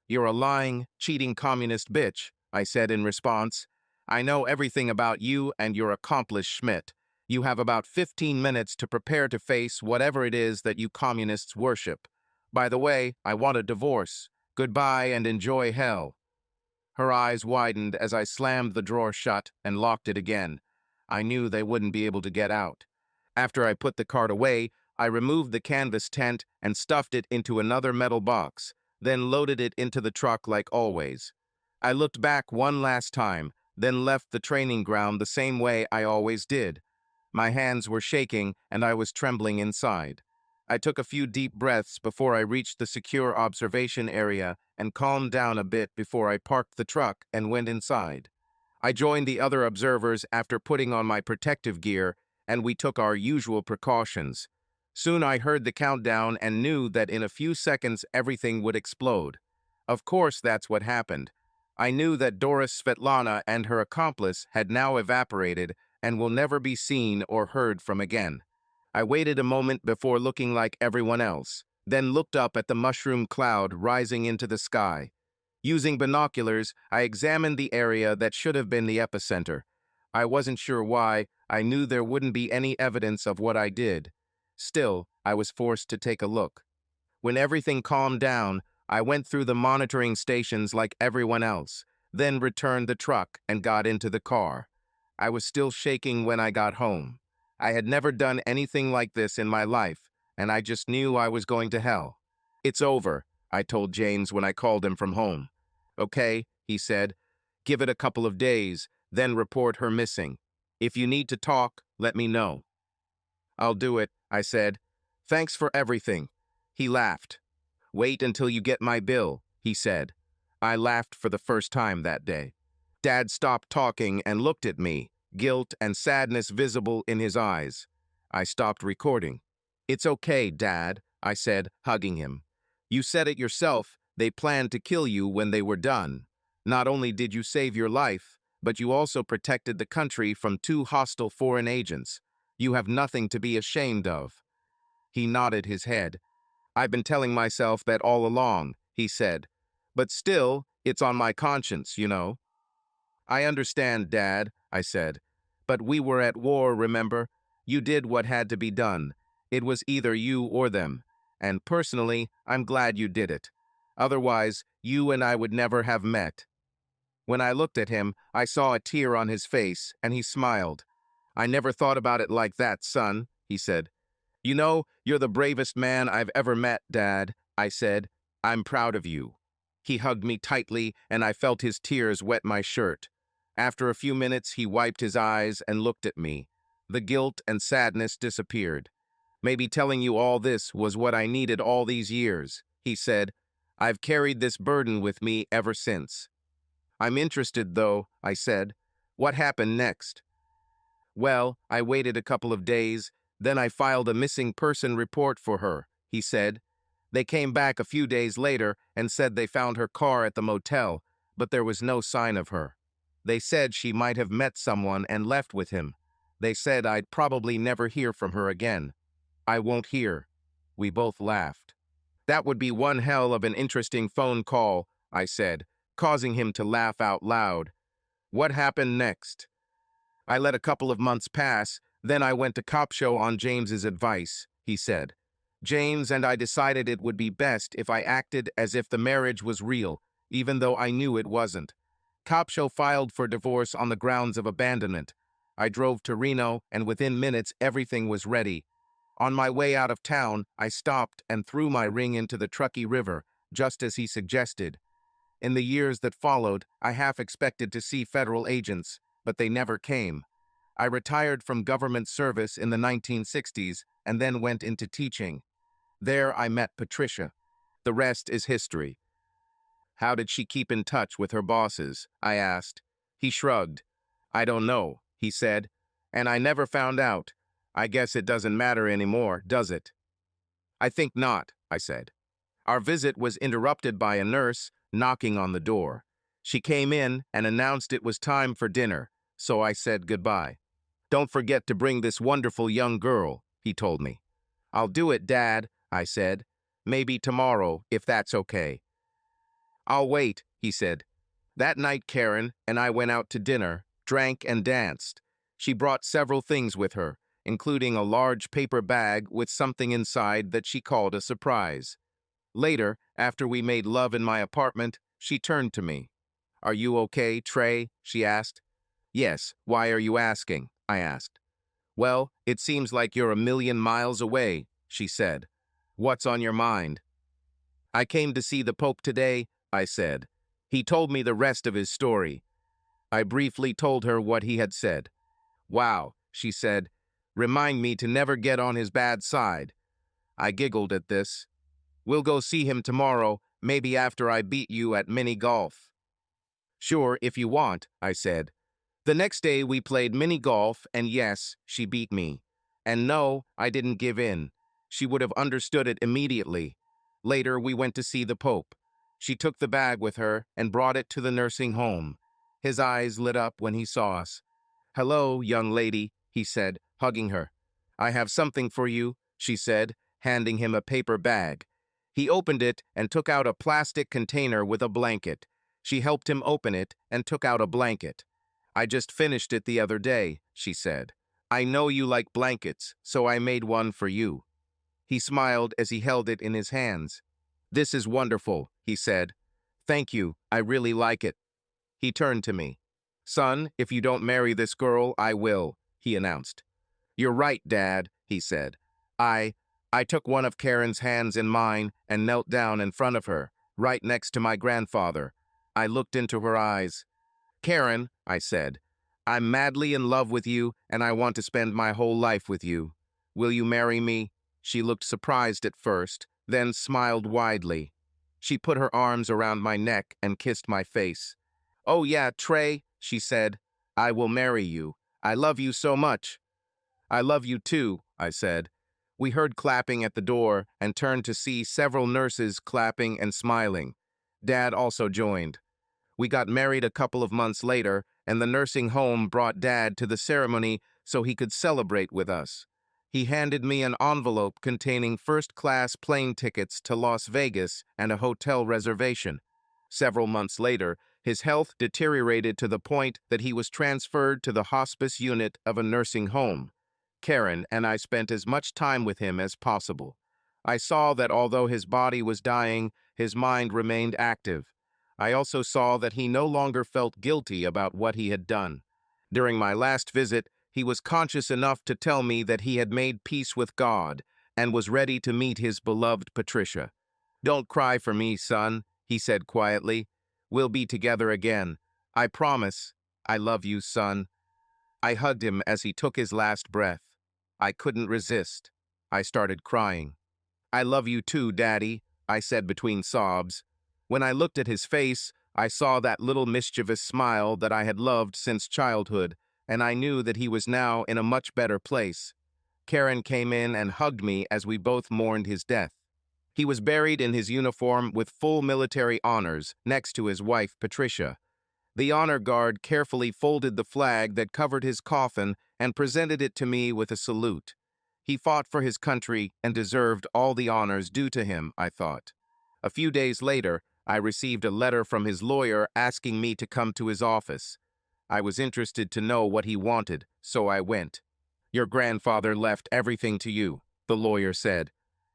You're a lying, cheating communist bitch, I said in response. I know everything about you and your accomplice Schmidt. You have about 15 minutes to prepare to face whatever it is that you communists worship. By the way, I want a divorce. Goodbye and enjoy hell. Her eyes widened as I slammed the drawer shut and locked it again. I knew they wouldn't be able to get out. After I put the cart away, I removed the canvas tent and stuffed it into another metal box, then loaded it into the truck like always. I looked back one last time, then left the training ground the same way I always did. My hands were shaking and I was trembling inside. I took a few deep breaths before I reached the secure observation area and calmed down a bit before I parked the truck and went inside. I joined the other observers after putting on my protective gear, and we took our usual precautions. Soon I heard the countdown and knew that in a few seconds everything would explode. Of course, that's what happened. I knew that Doris Svetlana and her accomplice had now evaporated and will never be seen or heard from again. I waited a moment before looking like everyone else, then looked up at the mushroom cloud rising into the sky. Using binoculars, I examined the area that should have been the epicenter. I wasn't sure why. I knew there wouldn't be any evidence of what I did. Still, I was forced to take a look. When everything calmed down, I went through the monitoring stations like everyone else, then returned the truck and got into the car. I was still shaking when I got home. I had never done anything like this in my life, and I just knew I was going to hell. "It's over," I told James when I called him from home. "Okay," he said. "Give it a couple of days, then report her missing. If you need to talk, let me know." "I'll do it," I said. "Thanks for everything." He laughed. "Wait until you get my bill," he said. I laughed for the first time that day. Dad stopped talking and looked at me, guilt and sadness visible in his eyes. I stopped recording. "It's okay, Dad," I said, hugging him. "You said it yourself, they planned to kill you when they were done. Not only did you save your life, but you also protected the country from 2 hostile foreign agents. You have nothing to be ashamed of." He nodded his head. "I've been telling myself that all along," he said. "But still, it's on my conscience, you know." "I understand, Dad," I said. "But we were at war, remember? You did what had to be done. It was either you or them. And personally, I'm glad you did it. Otherwise, you and I would never have met." When I looked at him, I saw a tear on his face, and he smiled. "I never thought about it like that, son," he said. "You know, you're the bravest man I've ever met, Dad," I said. "I'm proud of you." He hugged me tightly, and I felt his tears wet my shirt. After a few minutes, he wiped his eyes and looked at me. The guilt and sadness disappeared. "Maybe telling you all this was what I needed all these years," he said. "I've carried this burden with me ever since." "I'm interested, though," I said. "What happened next?" "Well, I waited a couple of days, then I filed a missing person report for her," he said. "They came back a few days later and said they found her car at the motel, but there was no sign of her. They said she might have met someone and left with him. They said I'd probably never hear from her again." "I won't hear." We both laughed. "That would be one hell of an interesting phone call," I said, causing him to laugh out loud. "What happened next?" "I let a couple of months pass, then I went to cop show on James's advice," he said. "James and I decided it would be best if I acted as if the marriage was real, even though I knew it wasn't. Cop show filed for divorce on the grounds of abandonment. I drove to Reno, and within minutes everything was ready. On my way out of town, I stopped and threw my ring into the Truckee River, just as he suggested. In the years that followed, I half expected to see federal agents, but they never came. I retired from government service in the 1960s and then went into teaching. There I met Patricia. The rest is history." "How did she keep in touch with her bosses?" I asked. He shrugged. "I don't know," he said, "and I never found out. I guess it doesn't matter anymore, does it?" "I think not," I said. Our visit was interrupted by a nurse knocking on the door. She came in and announced it was time for dinner, so I said goodbye. "Don't forget to bring this wonderful young girl," he told me. "I'll do it, Dad," I said. "Maybe tomorrow, if that's okay." "I'll wait," he said. That night, Karen and I went out to dinner, drank and danced. She brought several things with her, including a large paper bag with something inside that she called a surprise. Later, after we made love in my apartment, she turned to me. "Are you okay, Trey?" she asked. "Yes, why are you asking?" I asked. "Well, it seems like you're a million miles away," she said. "What's on your mind?" "I came to see the Pope today," I said. "He told me the rest of his story." I briefly told her what he had said. "Wow," she said. "Remind me to never get on his bad side." I giggled at this. "We'll go see him tomorrow, maybe after I beat you at mini golf." "Sure, if you want," I said. The next day we played mini golf, and yes, she beat me. And no, I didn't give in. She would have understood it immediately. Later, we went to see the Pope. She took the bag with her and brought it to the nursing home. His eyes lit up when he saw us. "Hello, young lady," he said, hugging her. "I have something for you," she said, handing him a paper bag. He opened it and took out a plastic container with a blanket. She helped him open it and took out a blanket. I just finished it the other day, she said. I know you like blankets, so I made one for you. He smiled as he held it in his hands. This is wonderful, he said. Thank you, I really like it. He turned to me. Son, if you don't marry this girl, I will, he announced. You're right, Dad, he said. I I took one of Karen's hands in mine and knelt down in front of her, right next to my grandfather. I looked into her eyes. Karen, I said, I'm madly in love with you and I want to spend my whole life with you. Will you marry me? She looked surprised at first, then smiled widely. She put her arms around my neck and kissed my face. Oh yeah, Trey, she said, I will marry you. I love you so much. I love you too, I said. We heard clapping at the door and turned to see several nurses clapping and smiling. Dad also joined. We got married a couple of months later, and the nursing home brought Dad to the ceremony so he could celebrate with us. He handed me an envelope containing first-class plane tickets to Las Vegas and a hotel reservation. Several months later, his health deteriorated to the point that he was transferred to the hospice unit of a nursing home. Karen and I spent as much time with him as possible. I saw that although his body was dying, his mind remained active. I also saw that he no longer felt guilty about what he had done. During my last visit, he was conscious enough to tell me that he had made peace with God and was ready to meet his beloved Patricia. Don't cry for me, son, he said quietly. We'll be together again. I promise. I love you, son. I hugged him as he took his last breath. I couldn't resist. I started crying. I love you too, Daddy, I said between sobs. When I looked at his face, I saw that little mischievous smile that I had loved since childhood, and I knew that he was now in a much better place. Karen came in and hugged me as we both mourned his death. He was buried in his uniform with full military honors next to his wife, Patricia. The honor guard carefully folded the flag that covered his coffin and presented it to me with a salute. He fought for his country and deserved all the honors due to him, I thought. A few days later, I received a letter from his lawyer asking me to come to his office. I was interested to know what he wanted, so I went. Your grandfather left everything to you, the lawyer said.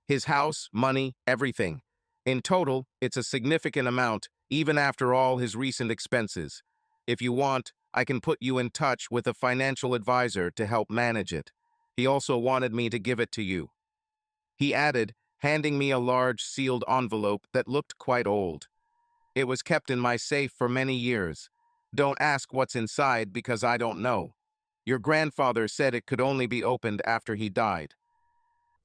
His house, money, everything. In total, it's a significant amount, even after all his recent expenses. If you want, I can put you in touch with a financial advisor to help manage it. He also wanted me to give it to you. He added, handing me a large sealed envelope that looked quite old. It was kept in my safe for many years. Don't ask what's inside because I don't know. Your grandfather said it could only be opened after he died.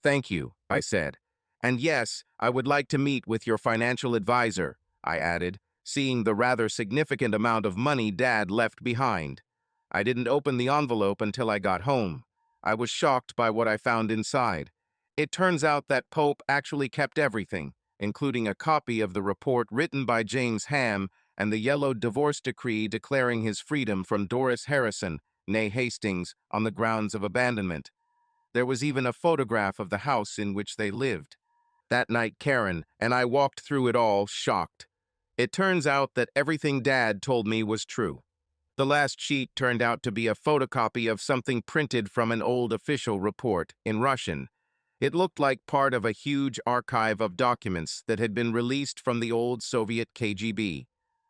Thank you, I said. And yes, I would like to meet with your financial advisor, I added, seeing the rather significant amount of money Dad left behind. I didn't open the envelope until I got home. I was shocked by what I found inside. It turns out that Pope actually kept everything, including a copy of the report written by James Ham and the yellow divorce decree declaring his freedom from Doris Harrison, née Hastings, on the grounds of abandonment. There was even a photograph of the house in which they lived. That night, Karen and I walked through it all, shocked. It turns out that everything Dad told me was true. The last sheet turned out to be a photocopy of something printed from an old official report in Russian. It looked like part of a huge archive of documents that had been released from the old Soviet KGB.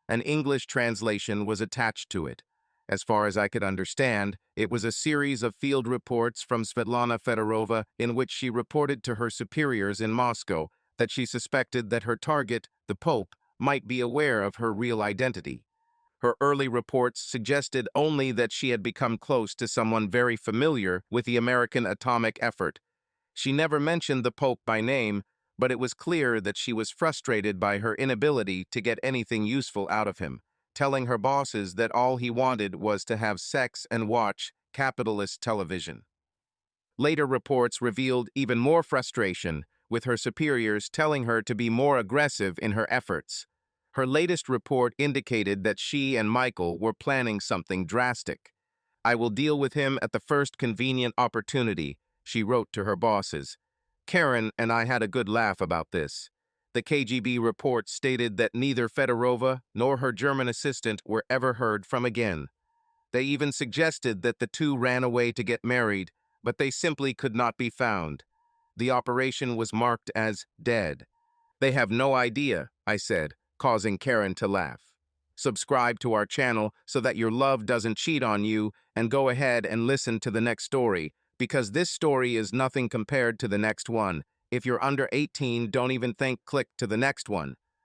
An English translation was attached to it. As far as I could understand, it was a series of field reports from Svetlana Fedorova in which she reported to her superiors in Moscow that she suspected that her target, the Pope, might be aware of her real identity. Her early reports suggested only that she had become close to someone very familiar with the American atomic effort. She never mentioned the Pope by name, but it was clear that she was frustrated by her inability to get anything useful out of him, telling her bosses that all he wanted was to have sex and watch capitalist television. Later reports revealed even more frustration, with her superiors telling her to be more aggressive in her efforts. Her latest report indicated that she and Michael were planning something drastic. I will deal with him at the first convenient opportunity, she wrote to her bosses. Karen and I had a good laugh about this. The KGB report stated that neither Fedorova nor her German assistant were ever heard from again. They even suggested that the two ran away to get married, but they simply could not be found. The operation was marked as dead. They have no idea, I said, causing Karen to laugh. Subscribe to our channel so that your love doesn't cheat on you, and go ahead and listen to the next story, because this story is nothing compared to the next one. If you're under 18, don't even click to the next one.